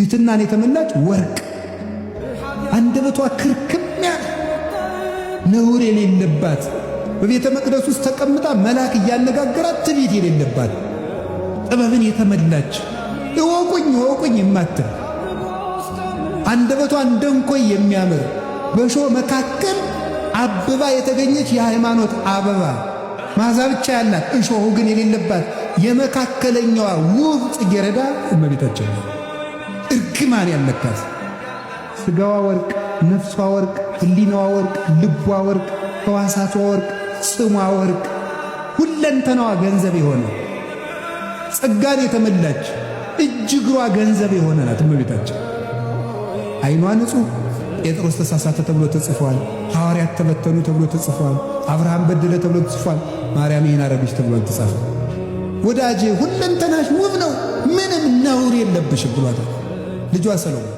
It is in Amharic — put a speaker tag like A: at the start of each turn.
A: ትሕትናን የተመላች ወርቅ አንደበቷ ክርክም ያለ ነውር የሌለባት በቤተ መቅደስ ውስጥ ተቀምጣ መልአክ እያነጋገራት ትዕቢት የሌለባት ጥበብን የተመላች እወቁኝ እወቁኝ የማትል አንደበቷ እንደ እንኮይ የሚያምር በእሾህ መካከል አብባ የተገኘች የሃይማኖት አበባ መዓዛ ብቻ ያላት እሾሁ ግን የሌለባት የመካከለኛዋ ውብ ጽጌረዳ እመቤታችን ነው። እርግማን ያለካት ሥጋዋ ወርቅ፣ ነፍሷ ወርቅ፣ ሕሊናዋ ወርቅ፣ ልቧ ወርቅ፣ ሕዋሳቷ ወርቅ፣ ስሟ ወርቅ፣ ሁለንተናዋ ገንዘብ የሆነ ጸጋን የተመላች እጅ እግሯ ገንዘብ የሆነ ናት እመቤታችን። ዓይኗ ንጹሕ፣ ጴጥሮስ ተሳሳተ ተብሎ ተጽፏል። ሐዋርያት ተበተኑ ተብሎ ተጽፏል። አብርሃም በደለ ተብሎ ተጽፏል። ማርያም ይህን አረገች ተብሎ ተጻፈ። ወዳጄ ሁለንተናሽ ውብ ነው፣ ምንም ነውር የለብሽም ብሏታል ልጇ ሰሎሞን።